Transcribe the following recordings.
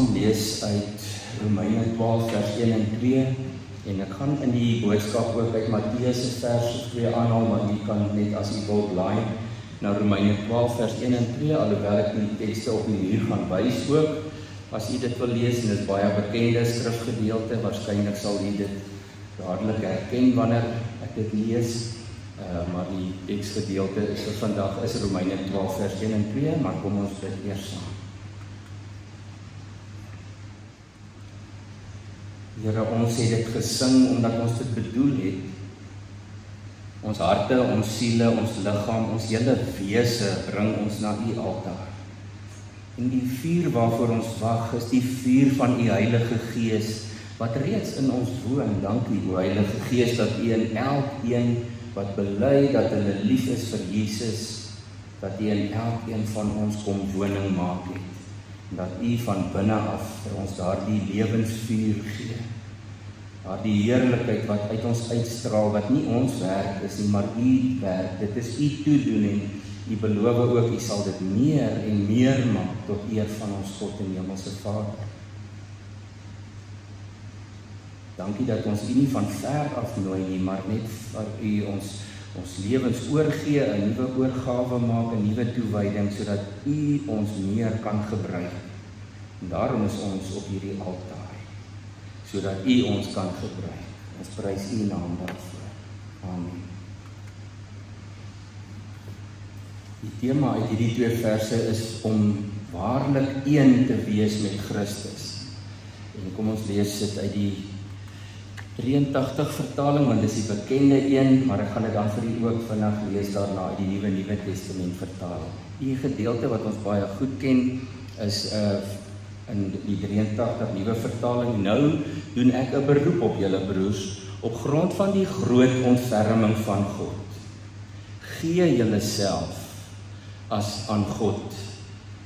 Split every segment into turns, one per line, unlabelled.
saam lees uit Romeine 12 vers 1 en 2 en ek gaan in die boodskap ook uit Matteus vers 2 aanhaal, maar jy kan net as jy wil blaai na Romeine 12 vers 1 en 2, alhoewel ek die tekste op die muur gaan wys ook, as jy dit wil lees, en dit is baie bekende skrifgedeelte, waarskynlik sal jy dit dadelik herken wanneer ek dit lees, maar die tekstgedeelte is vir vandag is Romeine 12 vers 1 en 2, maar kom ons bid eers saam. Here, ons het dit gesing omdat ons dit bedoel het. Ons harte, ons siele, ons liggaam, ons hele wese bring ons na U altaar. En die vuur waarvoor ons wag is die vuur van U Heilige Gees wat reeds in ons woon. Dankie, O Heilige Gees, dat U in elkeen wat bely dat hulle lief is vir Jesus, dat U in elkeen van ons kom woning maak het. En dat U van binne af vir ons daardie lewensvuur gee. Daardie heerlikheid wat uit ons uitstraal, wat nie ons werk is nie, maar U werk. Dit is U toedoen en U beloof ook, U sal dit meer en meer maak tot eer van ons God en Hemelse Vader. Dankie dat ons U nie van ver af nooi nie, maar net vir U ons lewens oorgee, 'n nuwe oorgawe maak, 'n nuwe toewyding, sodat U ons meer kan gebruik. En daarom is ons op hierdie altaar, sodat U ons kan gebruik. Ons prys U naam daarvoor. Amen. Die tema uit hierdie 2 verse is om waarlik een te wees met Christus. En kom ons lees dit uit die 83 vertaling, want dis die bekende een, maar ek gaan dit dan vir u ook vandag lees daarna uit die Nuwe Testament vertaling. Die gedeelte wat ons baie goed ken is in die 83 nuwe vertaling. Nou doen ek 'n beroep op julle broers op grond van die groot ontferming van God. Gee julleself as aan God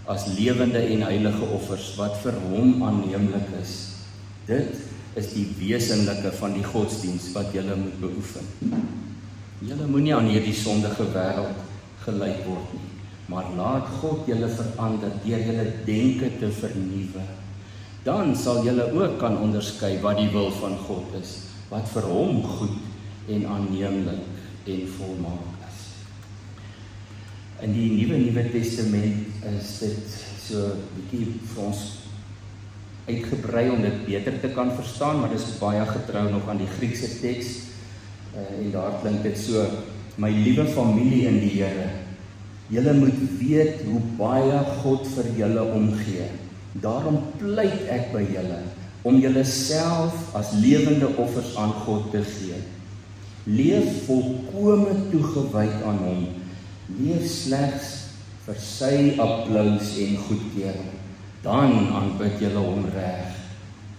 as lewende en heilige offers wat vir hom aanneemlik is. Dit is die wesenlike van die godsdiens wat julle moet beoefen. Julle moenie aan hierdie sondige wêreld gelei word nie, maar laat God julle verander deur julle denke te vernuwe. Dan sal julle ook kan onderskei wat die wil van God is, wat vir hom goed en aanneemlik en volmaak is. In die Nuwe Testament is dit so 'n bietjie vir ons uitgebrei om dit beter te kan verstaan, maar dit is baie getrou nog aan die Griekse teks, en daar klink dit so: my liewe familie in die Here, julle moet weet hoe baie God vir julle omgee. Daarom pleit ek by julle om julle self as lewende offers aan God te gee. Leef volkome toegewyd aan hom. Leef slegs vir sy applous en goedkeuring. Dan aanbid julle hom reg.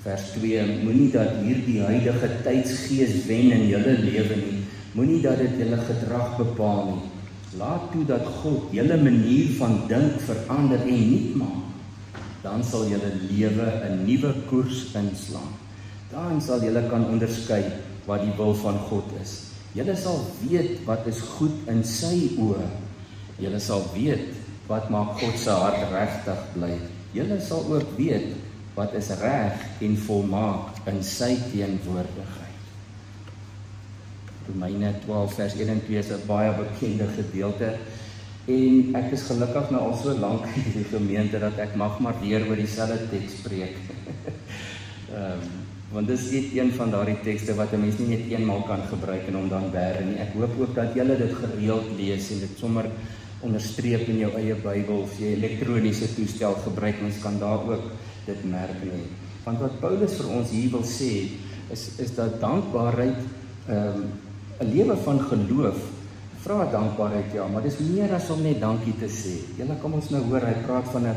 Vers 2, moenie dat hierdie huidige tydsgees wen in julle lewe nie. Moenie dat dit julle gedrag bepaal nie. Laat toe dat God julle manier van dink verander en nuut maak. Dan sal julle lewe 'n nuwe koers inslaan. Dan sal julle kan onderskei wat die wil van God is. Julle sal weet wat is goed in sy oë. Julle sal weet wat maak God se hart regtig bly. Julle sal ook weet wat is reg en volmaak in sy teenwoordigheid. Romeine 12 vers 1 en 2 is 'n baie bekende gedeelte. En ek is gelukkig nou al so lank in die gemeente dat ek mag maar weer oor dieselfde teks preek. Want dis net een van daardie tekste wat 'n mens nie net eenmaal kan gebruik en hom dan bære nie. Ek hoop ook dat julle dit gereeld lees en dit sommer onderstreep in jou eie Bybel of jy elektroniese toestel gebruik, mens kan daar ook dit merk nie. Want wat Paulus vir ons hier wil sê, is dat dankbaarheid, 'n lewe van geloof, vra dankbaarheid, ja, maar dis meer as om net dankie te sê. Julle kom ons nou hoor, hy praat van 'n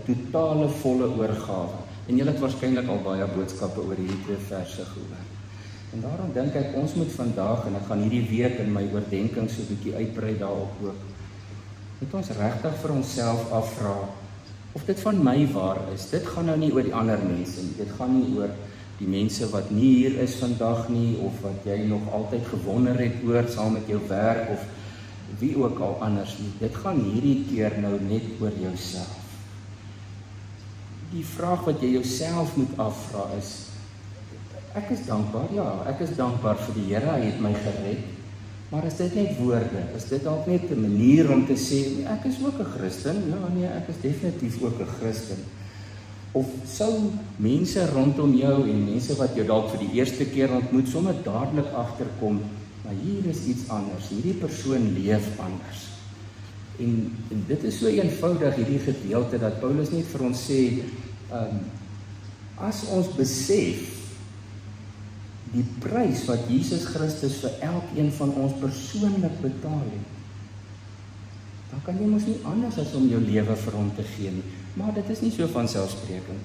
totale volle oorgawe. En julle het waarskynlik al baie boodskappe oor hierdie 2 verse gehoor. En daarom dink ek, ons moet vandag, en ek gaan hierdie week in my oordenking so 'n bietjie uitbrei daarop ook, moet ons regtig vir onsself afvra of dit van my waar is. Dit gaan nou nie oor die ander mense nie. Dit gaan nie oor die mense wat nie hier is vandag nie, of wat jy nog altyd gewonder het oor saam met jou werk, of wie ook al anders nie. Dit gaan hierdie keer nou net oor jouself. die vraag wat jy jouself moet afvra is, ek is dankbaar, ja, ek is dankbaar vir die Here, hy het my gered, maar is dit net woorde? Is dit dalk net 'n manier om te sê, ek is ook 'n Christen? Ja, nee, ek is definitief ook 'n Christen. Of sou mense rondom jou en mense wat jou dalk vir die eerste keer ontmoet, sommer dadelik agterkom, maar hier is iets anders, hierdie persoon leef anders. En dit is so eenvoudig, hierdie gedeelte, dat Paulus net vir ons sê, as ons besef, die prys wat Jesus Christus vir elkeen van ons persoonlik betaal het, dan kan jy mos nie anders as om jou lewe vir hom te gee nie. Maar dit is nie so vanselfsprekend.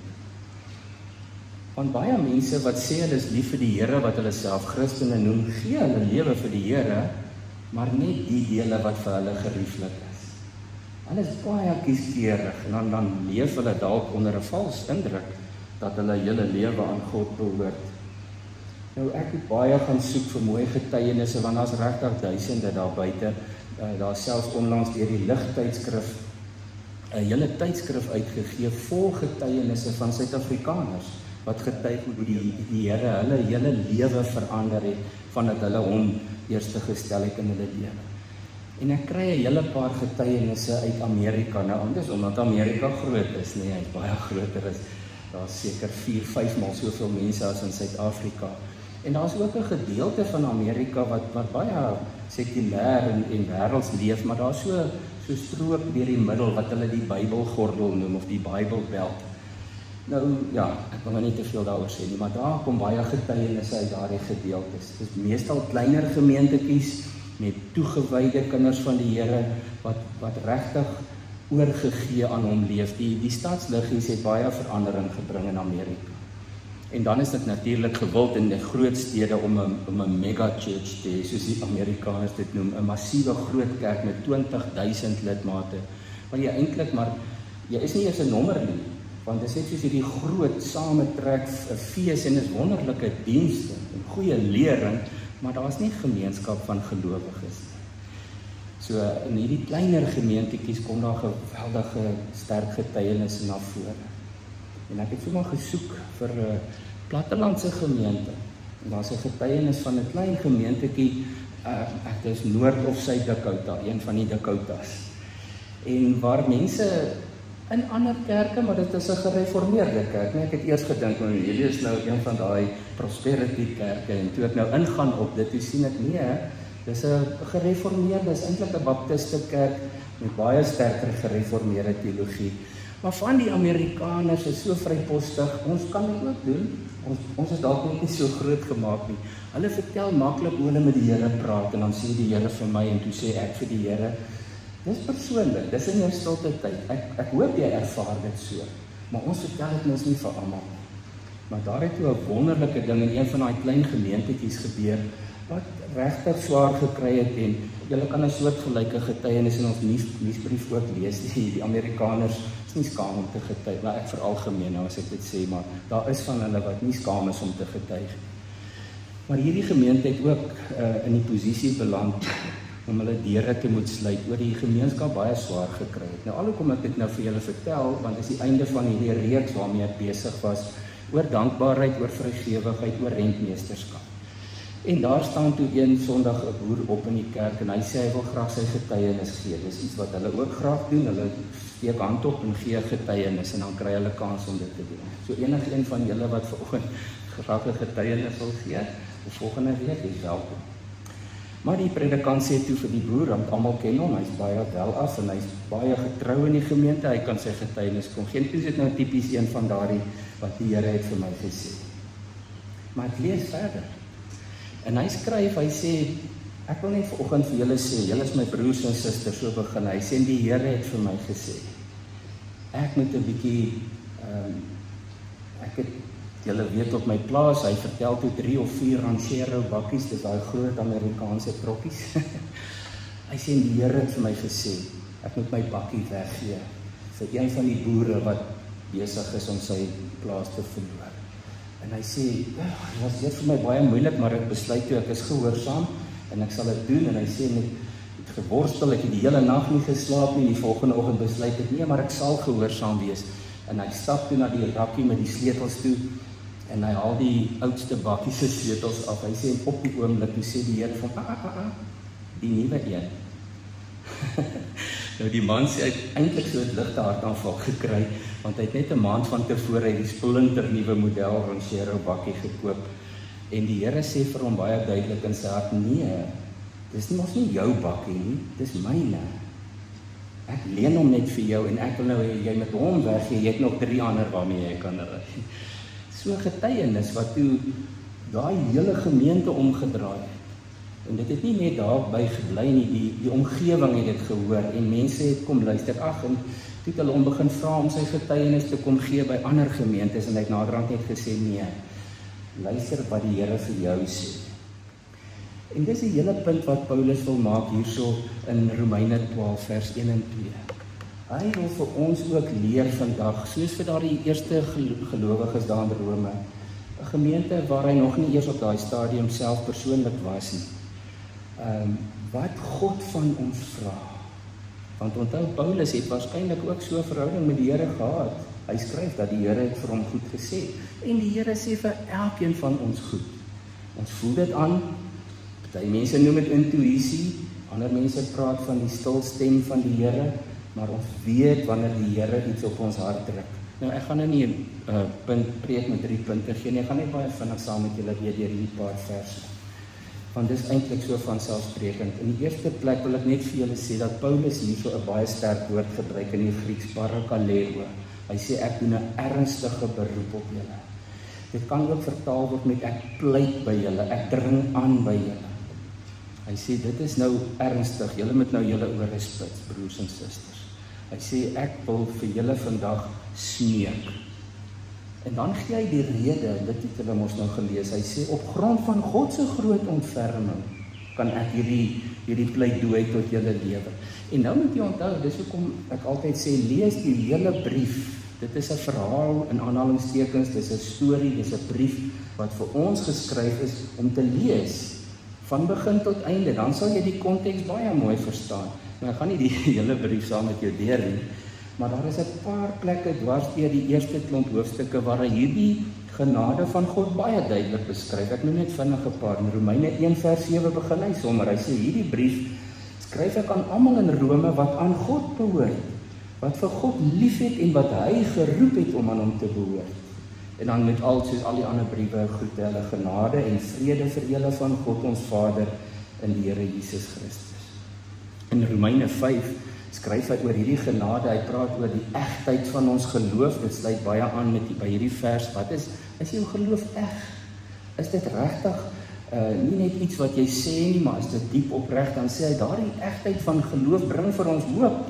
Want baie mense wat sê hulle is lief vir die Here, wat hulle self Christene noem, gee hulle lewe vir die Here, maar net die dele wat vir hulle gerieflik is. Hulle is baie kieskeurig en dan leef hulle dalk onder 'n vals indruk dat hulle hele lewe aan God behoort. Nou ek het baie gaan soek vir mooi getuienisse, want daar's regtig duisende daar buite. Daar selfs onlangs deur die Lig-tydskrif 'n hele tydskrif uitgegee vol getuienisse van Suid-Afrikaners wat getuig hoe die Here hulle hele lewe verander het vandat hulle hom eerste gestel het in hulle lewe. En ek kry 'n hele paar getuienisse uit Amerika. Nou, dis omdat Amerika groot is, nee, hy's baie groter as daar's seker 4-5 maal soveel mense as in Suid-Afrika. En daar's ook 'n gedeelte van Amerika wat baie sekulêr en wêrelds leef, maar daar's so strook deur die middel wat hulle die Bybelgordel noem of die Bybelbelt. Nou ja, ek wil nou nie te veel daaroor sê nie, maar daar kom baie getuienisse uit daardie gedeeltes. Dit is meestal kleiner gemeentetjies met toegewyde kinders van die Here wat regtig oorgegee aan hom leef. Die stadsliggies het baie verandering gebring in Amerika. En dan is dit natuurlik gewild in die groot stede om 'n mega church te hê, soos die Amerikaners dit noem, 'n massiewe groot kerk met 20,000 lidmate. Maar jy is nie eers 'n nommer nie, want dit is net soos hierdie groot sametrek 'n fees en is wonderlike dienste en goeie lering, maar daar's nie gemeenskap van gelowiges nie. So in hierdie kleiner gemeentetjies kom daar geweldige sterk getuienisse na vore. En ek het sommer gesoek vir 'n plattelandse gemeente. En daar's 'n getuienis van 'n klein gemeentetjie, ek is Noord of Suid Dakota, een van die Dakotas. En waar mense in ander kerke, maar dit is 'n gereformeerde kerk. Ek het eers gedink, hierdie is nou een van daai prosperity kerke, en toe ek nou ingaan op dit, toe sien ek nee, dis 'n gereformeerde, is eintlik 'n baptiste kerk met baie sterker gereformeerde teologie. Maar van die Amerikaners is so vrypostig, ons kan dit ook doen. Ons is dalk net nie so groot gemaak nie. Hulle vertel maklik hoe hulle met die Here praat, en dan sê die Here vir my, en toe sê ek vir die Here, dis persoonlik, dis in jou stilte tyd. Ek hoop jy ervaar dit so, maar ons vertel dit ons nie vir almal. Maar daar het toe 'n wonderlike ding in een van daai klein gemeentetjies gebeur, wat regtig swaar gekry het, en julle kan 'n soortgelyke getuienis in ons nuusbrief ook lees. Die Amerikaners is nie skaam om te getuig, maar ek veralgemeen nou as ek dit sê, maar daar is van hulle wat nie skaam is om te getuig. Maar hierdie gemeente het ook in die posisie beland om hulle deure te moet sluit, oor die gemeenskap baie swaar gekry het. Nou alhoewel ek dit nou vir julle vertel, want dit is die einde van hierdie reeks waarmee ek besig was, oor dankbaarheid, oor vrygewigheid, oor rentmeesterskap. En daar staan toe een Sondag 'n boer op in die kerk, en hy sê hy wil graag sy getuienis gee. Dis iets wat hulle ook graag doen, hulle steek hand op en gee getuienis, en dan kry hulle kans om dit te doen. So enige een van julle wat vanoggend graag 'n getuienis wil gee, of volgende week, is welkom. Maar die predikant sê toe vir die boer, want almal ken hom, hy's baie wel af, en hy's baie getrou in die gemeente, hy kan sy getuienis kom gee. Toe is dit nou tipies een van daardie wat die Here het vir my gesê. Maar ek lees verder. En hy skryf, hy sê, ek wil net vanoggend vir julle sê, julle is my broers en susters, so begin hy sê, die Here het vir my gesê, ek moet 'n bietjie, ek het, julle weet op my plaas, hy vertel toe 3 of 4 ranchero bakkies, dis daai groot Amerikaanse trokkies, hy sê, die Here het vir my gesê, ek moet my bakkie weggee, vir een van die boere wat besig is om sy plaas te verloor. En hy sê, dit was eers vir my baie moeilik, maar ek besluit toe, ek is gehoorsaam, en ek sal dit doen, en hy sê, ek het geworstel, ek het die hele nag nie geslaap nie, die volgende oggend besluit ek, nee, maar ek sal gehoorsaam wees, en hy stap toe na die rakkie met die sleutels toe, en hy haal die oudste bakkie se sleutels af. Hy sê, op die oomblik, toe sê die Here van, die nuwe een. Nou die man sê, hy het eintlik so 'n ligte hartaanval gekry, want hy het net 'n maand van tevore die splinter nuwe model Ranchero bakkie gekoop. En die Here sê vir hom baie duidelik in sy hart, nee, dis mos nie jou bakkie nie, dis myne. Ek leen hom net vir jou en ek wil nou hê jy met hom weggee, jy het nog 3 ander waarmee jy kan ry. So getuienis wat toe daai hele gemeente omgedraai het. En dit het nie net daarby gebly nie, die omgewing het dit gehoor en mense het kom luister. En toe het hulle hom begin vra om sy getuienis te kom gee by ander gemeentes en hy het naderhand net gesê, nee, luister wat die Here vir jou sê. En dis die hele punt wat Paulus wil maak hierso in Romeine 12 vers 1 en 2. Hy wil vir ons ook leer vandag, soos vir daardie eerste gelowiges daar in Rome, 'n gemeente waar hy nog nie eers op daai stadium self persoonlik was nie. Wat God van ons vra. Want onthou, Paulus het waarskynlik ook so 'n verhouding met die Here gehad. Hy skryf dat die Here het vir hom goed gesê. En die Here sê vir elkeen van ons goed. Ons voel dit aan. Party mense noem dit intuïsie, ander mense praat van die stil stem van die Here, maar ons weet wanneer die Here iets op ons hart druk. Nou ek gaan nou nie 'n preek met 3 punte gee nie, ek gaan net baie vinnig saam met julle weer deur hierdie paar verse. Want dis eintlik so vanselfsprekend. In die eerste plek wil ek net vir julle sê dat Paulus hier so 'n baie sterk woord gebruik in die Grieks, parakaleo. Hy sê ek doen 'n ernstige beroep op julle. Dit kan ook vertaal word met ek pleit by julle, ek dring aan by julle. Hy sê dit is nou ernstig, julle moet nou julle ore spits, broers en susters. Hy sê ek wil vir julle vandag smeek. En dan gee hy die rede, dit het hulle mos nou gelees. Hy sê op grond van God se groot ontferming kan ek hierdie pleidooi tot julle lewer. En nou moet jy onthou, dis hoekom ek altyd sê lees die hele brief. Dit is 'n verhaal in aanhalingstekens, dis 'n storie, dis 'n brief wat vir ons geskryf is om te lees van begin tot einde. Dan sal jy die konteks baie mooi verstaan. Nou ek gaan nie die hele brief saam met jou deur nie. Maar daar is 'n paar plekke dwars deur die eerste klomp hoofstukke waar hy hierdie genade van God baie duidelik beskryf. Ek noem net vinnig 'n paar. In Romeine 1 vers 7 begin hy sommer. Hy sê hierdie brief skryf ek aan almal in Rome wat aan God behoort, wat vir God liefhet en wat hy geroep het om aan hom te behoort. En dan met soos al die ander briewe groete hulle genade en vrede vir julle van God ons Vader in die Here Jesus Christus. In Romeine 5 skryf hy oor hierdie genade, hy praat oor die egtheid van ons geloof, dit sluit baie aan met by hierdie vers, wat is jou geloof eg? Is dit regtig nie net iets wat jy sê nie, maar is dit diep opreg, dan sê hy, daardie egtheid van geloof bring vir ons hoop.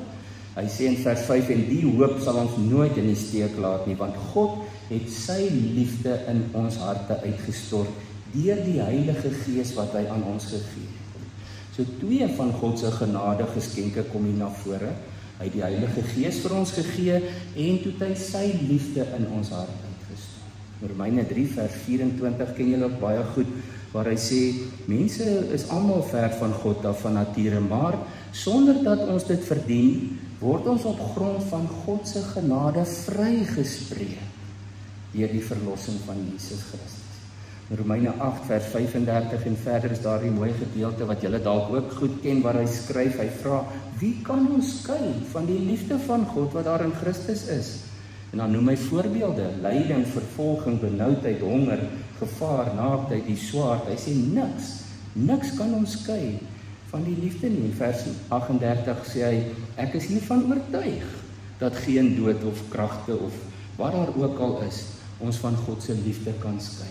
Hy sê in vers 5, en die hoop sal ons nooit in die steek laat nie, want God het sy liefde in ons harte uitgestort, deur die Heilige Gees wat hy aan ons gegee het. So 2 van God se genade geskenke kom hier na vore. Hy het die Heilige Gees vir ons gegee en toe hy sy liefde in ons hart uitgestort. Romeine 3 vers 24 ken julle ook baie goed, waar hy sê, mense is almal ver van God af van nature, maar sonder dat ons dit verdien, word ons op grond van God se genade vrygespreek deur die verlossing van Jesus Christus. In Romeine 8 vers 35 en verder is daar 'n mooi gedeelte wat julle dalk ook goed ken, waar hy skryf, hy vra, wie kan ons skei van die liefde van God wat daar in Christus is? En dan noem hy voorbeelde, lyding, vervolging, benoudheid, honger, gevaar, naaktheid, die swaard. Hy sê niks kan ons skei van die liefde nie. In vers 38 sê hy, ek is hiervan oortuig dat geen dood of kragte of wat daar ook al is, ons van God se liefde kan skei.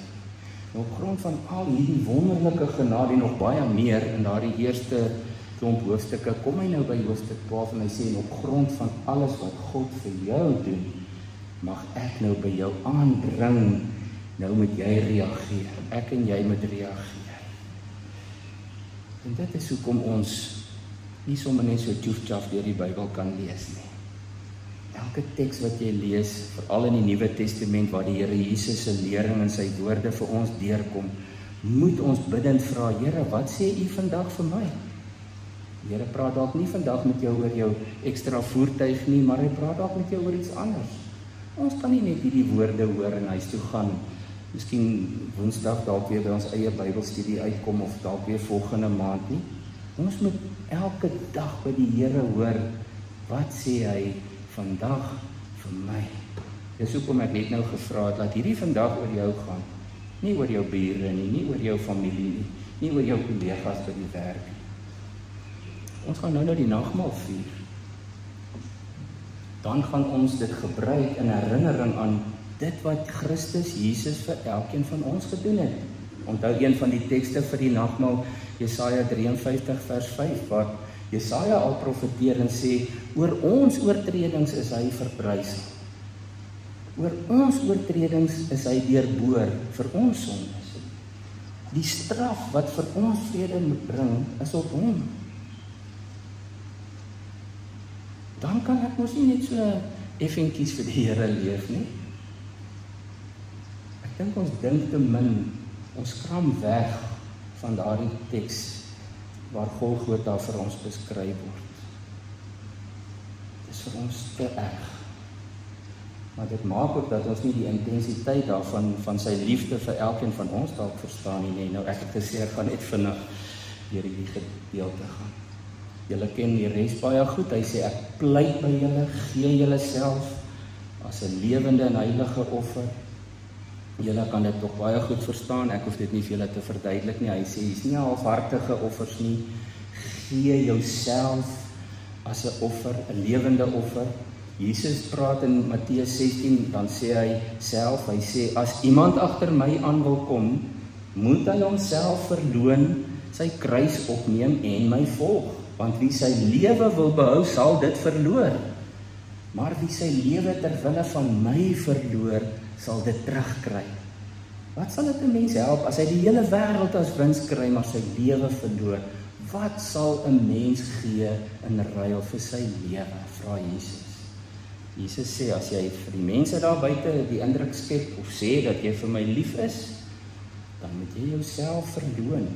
Nou, op grond van al hierdie wonderlike genade en nog baie meer in daardie eerste klomp hoofstukke, kom hy nou by hoofstuk 12 en hy sê, en op grond van alles wat God vir jou doen, mag ek nou by jou aandring, nou moet jy reageer, ek en jy moet reageer. En dit is hoekom ons nie sommer net so tjoef-tjaf deur die Bybel kan lees nie. Elke teks wat jy lees, veral in die Nuwe Testament waar die Here Jesus se lering en sy woorde vir ons deurkom, moet ons bidend vra, Here, wat sê U vandag vir my? Die Here praat dalk nie vandag met jou oor jou ekstra voertuig nie, maar hy praat dalk met jou oor iets anders. Ons kan nie net hierdie woorde hoor en huis toe gaan. Miskien Woensdag dalk weer by ons eie Bybelstudie uitkom of dalk weer volgende maand nie. Ons moet elke dag by die Here hoor, wat sê hy vandag vir my? Dis hoekom ek net nou gevra het, laat hierdie vandag oor jou gaan. Nie oor jou bure nie oor jou familie nie, nie oor jou kollegas by die werk nie. Ons gaan nou die nagmaal vier. Dan gaan ons dit gebruik in herinnering aan dit wat Christus Jesus vir elkeen van ons gedoen het. Onthou een van die tekste vir die nagmaal, Jesaja 53 vers 5, waar Jesaja al profeteer en sê, oor ons oortredings is hy verprys. Oor ons oortredings is hy deurboor vir ons sondes. Die straf wat vir ons vrede moet bring, is op hom. Dan kan ek mos nie net so effentjies vir die Here leef nie. Ek dink ons dink te min, ons kram weg van daardie teks waar Golgotha vir ons beskryf word. Dit is vir ons te erg. Maar dit maak ook dat ons nie die intensiteit daarvan, van sy liefde vir elkeen van ons dalk verstaan nie. Nou ek het gesê, ek gaan net vinnig deur hierdie gedeelte gaan. Julle ken die res baie goed. Hy sê, ek pleit by julle, gee julle self as 'n lewende en heilige offer. Julle kan dit ook baie goed verstaan, ek hoef dit nie vir julle te verduidelik nie. Hy sê, hier's nie halfhartige offers nie. Gee jouself as 'n offer, 'n lewende offer. Jesus praat in Matteus 16, dan sê hy self, hy sê, as iemand agter my aan wil kom, moet hy homself verloon, sy kruis opneem en my volg. Want wie sy lewe wil behou, sal dit verloor. Maar wie sy lewe ter wille van my verloor, sal dit terugkry. Wat sal dit 'n mens help as hy die hele wêreld as wins kry, maar sy lewe verloor? Wat sal 'n mens gee in ruil vir sy lewe? Vra Jesus. Jesus sê, as jy vir die mense daar buite die indruk skep of sê dat jy vir my lief is, dan moet jy jouself verloon.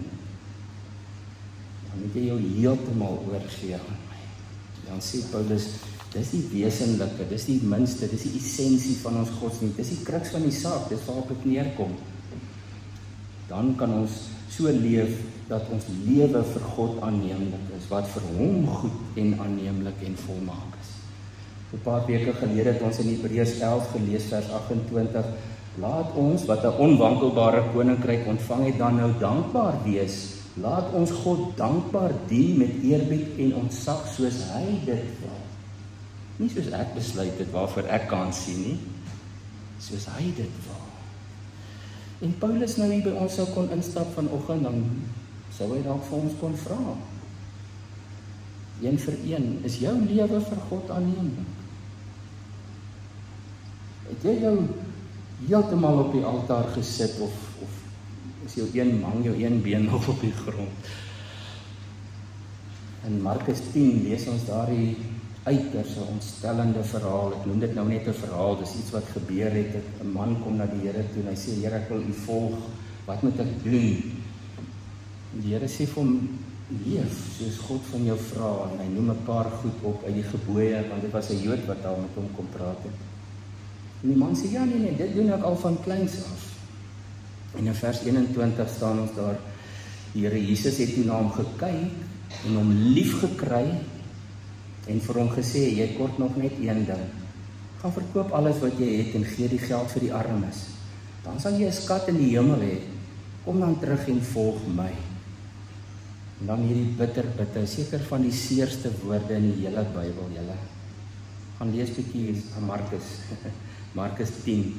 Dan moet jy jou heeltemal oorgee aan my. Dan sê Paulus, dis die wesenlike, dis die minste, dis die essensie van ons godsdienst, dis die kruks van die saak, dis waarop dit neerkom. Dan kan ons so leef, dat ons lewe vir God aanneemlik is, wat vir hom goed en aanneemlik en volmaak is. 'n paar weke gelede het ons in Hebreërs 11 gelees, vers 28, laat ons, wat 'n onwankelbare koninkryk ontvang het, dan nou dankbaar wees. Laat ons God dankbaar dien met eerbied en ontzag, soos hy dit wil. Nie soos ek besluit het, waarvoor ek kan sien nie, soos hy dit wil. En Paulus nou hier by ons sou kon instap vanoggend, dan sou hy dalk vir ons kon vra. Een vir een, is jou lewe vir God aanneemlik? Het jy jou heeltemal op die altaar gesit, of is jou een man, jou een been nog op die grond? In Markus 10 lees ons daardie uiters 'n ontstellende verhaal. Ek noem dit nou net 'n verhaal, dis iets wat gebeur het. 'n man kom na die Here toe en hy sê, Here, ek wil u volg, wat moet ek doen? En die Here sê vir hom, leef soos God van jou vra, en hy noem 'n paar goed op uit die gebooie, want dit was 'n Jood wat daar met hom kom praat het. En die man sê, ja nee, dit doen ek al van kleins af. En in vers 21 staan ons daar, die Here Jesus het toe na hom gekyk en hom lief gekry en vir hom gesê, jy kort nog net een ding. Gaan verkoop alles wat jy het en gee die geld vir die armes. Dan sal jy 'n skat in die hemel hê. Kom dan terug en volg my. En dan hierdie bitter, seker van die seerste woorde in die hele Bybel, julle. Gaan lees bietjie Markus 10,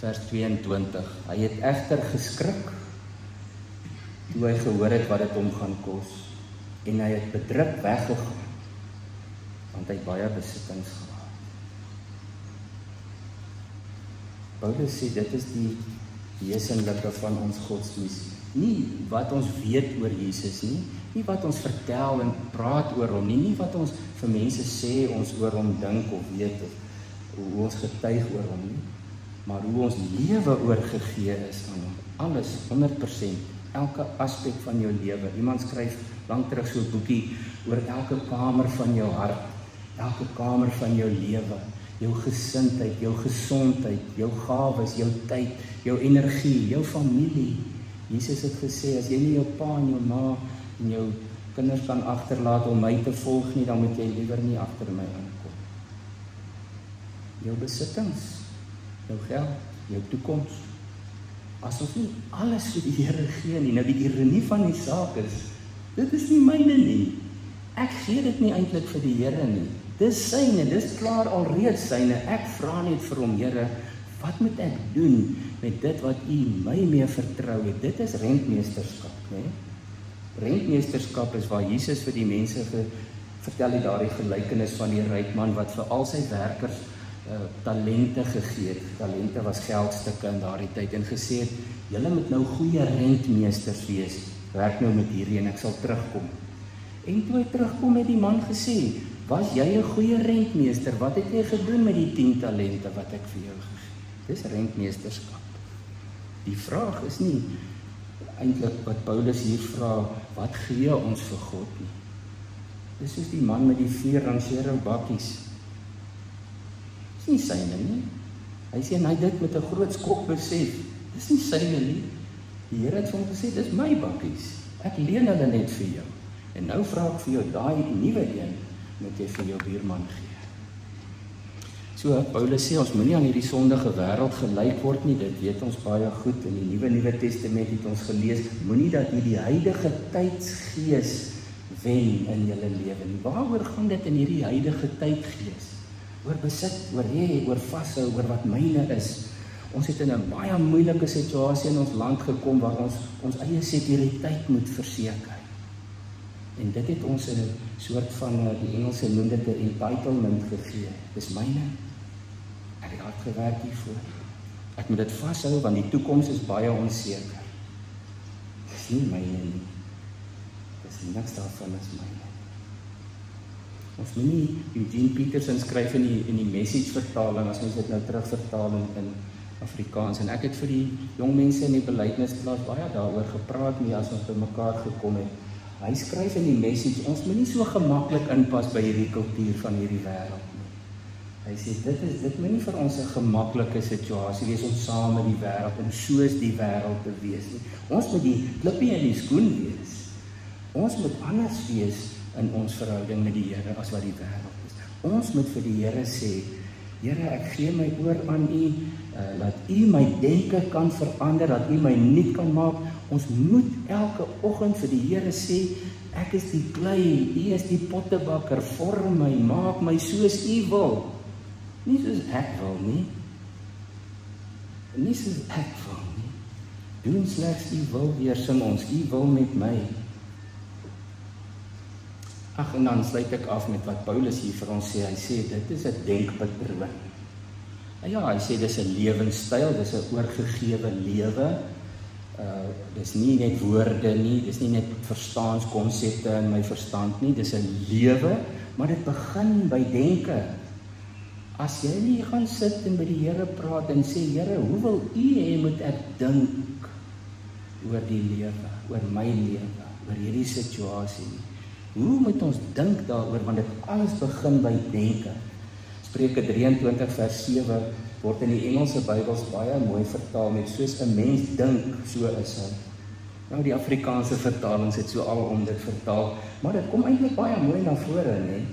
vers 22. Hy het egter geskrik toe hy gehoor het wat dit hom gaan kos, en hy het bedruk weggegaan, want hy het baie besittings gehad. Paulus sê, dit is die wesenlike van ons godsdienst. Nie wat ons weet oor Jesus nie wat ons vertel en praat oor hom nie wat ons vir mense sê ons oor hom dink of weet, of hoe ons getuig oor hom nie, maar hoe ons lewe oorgegee is aan hom. Alles, 100%, elke aspek van jou lewe. Iemand skryf lang terug so 'n boekie oor elke kamer van jou hart. elke kamer van jou lewe, jou gesindheid, jou gesondheid, jou gawes, jou tyd, jou energie, jou familie. Jesus het gesê, as jy nie jou pa en jou ma en jou kinders kan agterlaat om my te volg nie, dan moet jy liewer nie agter my aankom. Jou besittings, jou geld, jou toekoms. As ons nie alles vir die Here gee nie, nou die ironie van die saak is, dit is nie myne nie. Ek gee dit nie eintlik vir die Here nie. Dis syne, dis klaar alreeds syne. Ek vra net vir hom, Here, wat moet ek doen met dit wat U my mee vertrou het? Dit is rentmeesterskap, né? Rentmeesterskap is waar Jesus vir die mense vertel het daardie gelykenis van die ryk man wat vir al sy werkers talente gegee het. Talente was geldstukke in daardie tyd en gesê het, julle moet nou goeie rentmeesters wees. Werk nou met hierdie en ek sal terugkom. En toe hy terugkom het die man gesê, was jy 'n goeie rentmeester? Wat het jy gedoen met die 10 talente wat ek vir jou gegee het? Dis rentmeesterskap. Die vraag is nie eintlik wat Paulus hier vra, wat gee ons vir God nie. Dis soos die man met die 4 ranchero bakkies. Dis nie syne nie. Hy sê, en hy dit met 'n groot skok besef, dis nie syne nie. Die Here het vir hom gesê, dis my bakkies. Ek leen hulle net vir jou. En nou vra ek vir jou, daai nuwe een, moet jy vir jou buurman gee. So, Paulus sê, ons moenie aan hierdie sondige wêreld gelyk word nie, dit weet ons baie goed, in die Nuwe Testament het ons gelees, moenie dat jy die huidige tydsgees wen in julle lewe nie. Waaroor gaan dit in hierdie huidige tydgees? Oor besit, oor hê, oor vashou, oor wat myne is. Ons het in 'n baie moeilike situasie in ons land gekom, waar ons eie sekuriteit moet verseker. En dit het ons 'n soort van, die Engelse noem dit 'n entitlement gegee. Dis myne. Ek het hard gewerk hiervoor. Ek moet dit vashou, want die toekoms is baie onseker. Dis nie myne nie. Dis niks daarvan is myne. Ons moet nie, Eugene Peterson skryf in die Message vertaling, as ons dit nou terugvertaal in Afrikaans, en ek het vir die jong mense in die belydensklas baie daaroor gepraat nie, as ons by mekaar gekom het. Hy skryf in die Message, ons moet nie so gemaklik inpas by hierdie kultuur van hierdie wêreld nie. Hy sê, dit moet nie vir ons 'n gemaklike situasie wees om saam met die wêreld en soos die wêreld te wees nie. Ons moet die klippie in die skoen wees. Ons moet anders wees in ons verhouding met die Here as wat die wêreld is. Ons moet vir die Here sê, Here, ek gee my oor aan U, laat U my denke kan verander, dat U my nuut kan maak. Ons moet elke oggend vir die Here sê, ek is die klei, U is die pottebakker, vorm my, maak my soos U wil. Nie soos ek wil nie. Nie soos ek wil nie. Doen slegs U wil weer, sing ons, U wil met my. Ag, en dan sluit ek af met wat Paulus hier vir ons sê. Hy sê, dit is 'n denkpatroon. Ja, hy sê, dis 'n lewenstyl, dis 'n oorgegewe lewe. Dis nie net woorde nie, dis nie net verstaanskonsepte in my verstand nie, dis 'n lewe, maar dit begin by denke. As jy nie gaan sit en by die Here praat en sê, Here, hoe wil U hê moet ek dink oor die lewe, oor my lewe, oor hierdie situasie nie? Hoe moet ons dink daaroor, want dit alles begin by denke. Spreuke 23 vers 7 word in die Engelse Bybels baie mooi vertaal met soos 'n mens dink, so is hy. Nou die Afrikaanse vertalings het so alom dit vertaal, maar dit kom eintlik baie mooi na vore, né?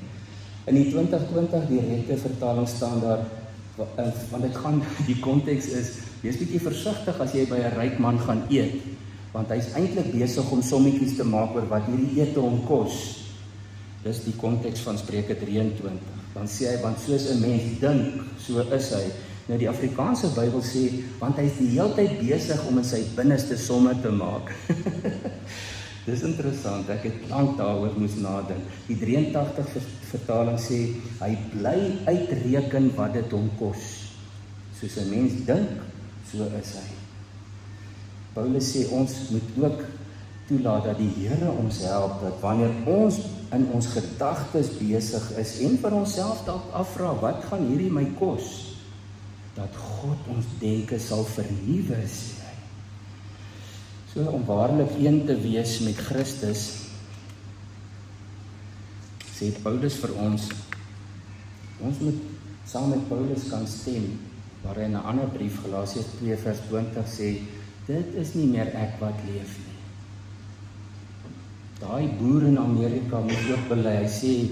In die 2020 direkte vertaling staan daar, want dit gaan, die konteks is, wees bietjie versigtig as jy by 'n ryk man gaan eet, want hy is eintlik besig om sommetjies te maak oor wat hierdie ete hom kos. Dis die konteks van Spreuke 23. Dan sê hy, want soos 'n mens dink, so is hy. Nou die Afrikaanse Bybel sê, want hy is die hele tyd besig om in sy binneste somme te maak. Dis interessant, ek het lank daaroor moes nadink. Die 83 vertaling sê, hy bly uitreken wat dit hom kos. Soos 'n mens dink, so is hy. Paulus sê, ons moet ook toelaat dat die Here ons help, dat wanneer ons in ons gedagtes besig is en vir onsself dalk afvra, wat gaan hierdie my kos? Dat God ons denke sal vernuwe, sê hy. So om waarlik een te wees met Christus, sê Paulus vir ons, Ons moet saam met Paulus kan stem, waar hy in 'n ander brief, Galasiërs 2 vers 20 sê, dit is nie meer ek wat leef nie. Daai boer in Amerika moet ook bely, hy sê,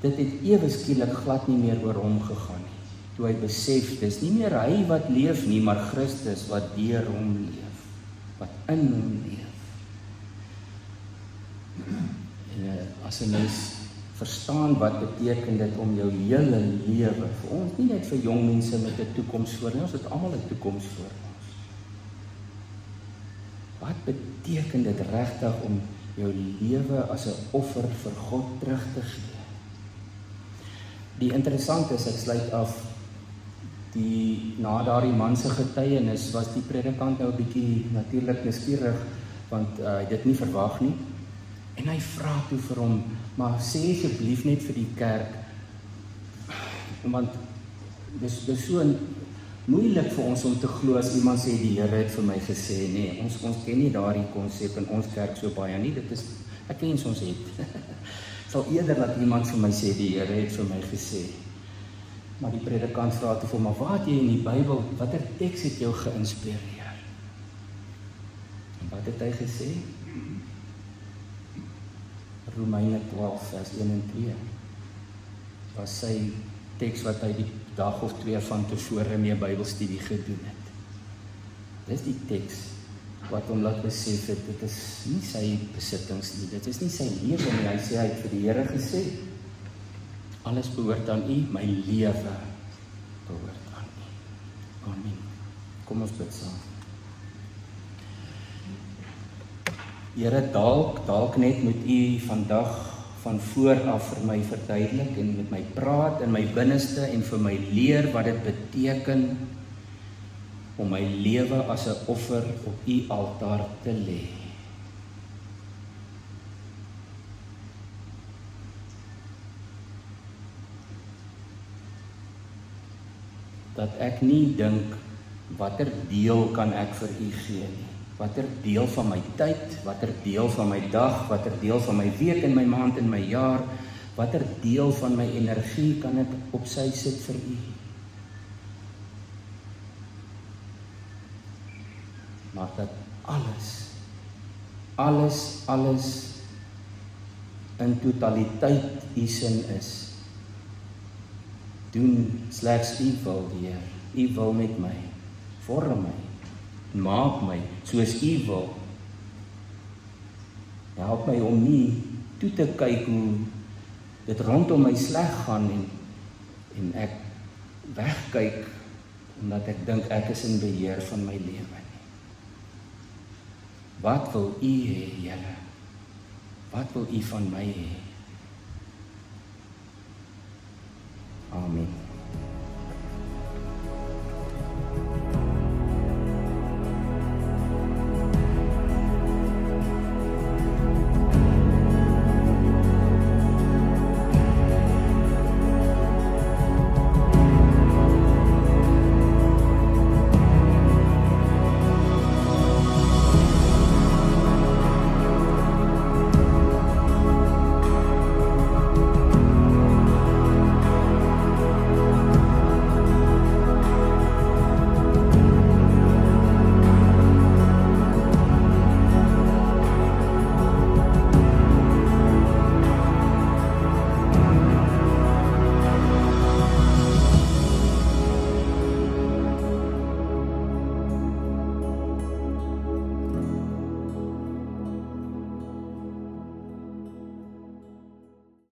dit het ewe skielik glad nie meer oor hom gegaan nie. Toe hy besef, dis nie meer hy wat leef nie, maar Christus wat deur hom leef, wat in hom leef. En as 'n mens verstaan wat beteken dit om jou hele lewe, vir ons, nie net vir jong mense met 'n toekoms voor nie, ons het almal 'n toekoms voor ons. Wat beteken dit regtig om jou lewe as 'n offer vir God terug te gee? Die interessante is, ek sluit af, na daardie man se getuienis was die predikant nou 'n bietjie natuurlik nuuskierig, want hy het dit nie verwag nie. En hy vra toe vir hom, maar sê asseblief net vir die kerk, want dis so moeilik vir ons om te glo as iemand sê die Here het vir my gesê, nee, ons ken nie daardie konsep in ons kerk so baie nie, dit is, ek wens ons het. Sal eerder dat iemand vir my sê die Here het vir my gesê. Maar die predikant vra toe vir hom, maar waar het jy in die Bybel, watter teks het jou geïnspireer? En wat het hy gesê? Romeine 12 vers 1 en 2 was sy teks wat hy die dag of 2 van tevore mee Bybelstudie gedoen het. Dis die teks wat hom laat besef het, dit is nie sy besittings nie, dit is nie sy lewe nie. Hy sê, hy het vir die Here gesê, alles behoort aan U, my lewe behoort aan U. Amen. Kom ons bid saam. Here, dalk net moet U vandag van vooraf vir my verduidelik en met my praat in my binneste en vir my leer wat dit beteken om my lewe as 'n offer op U altaar te lê. Dat ek nie dink, watter deel kan ek vir U gee nie. Watter deel van my tyd, watter deel van my dag, watter deel van my week en my maand en my jaar, watter deel van my energie kan ek op sy sit vir U. Maar dat alles in totaliteit U sin is. Doen slegs U wil, Heer. U wil met my, vorm my, maak my soos U wil. Help my om nie toe te kyk hoe dit rondom my sleg gaan en ek wegkyk omdat ek dink ek is in beheer van my lewe nie. Wat wil U hê, Here? Wat wil U van my hê? Amen.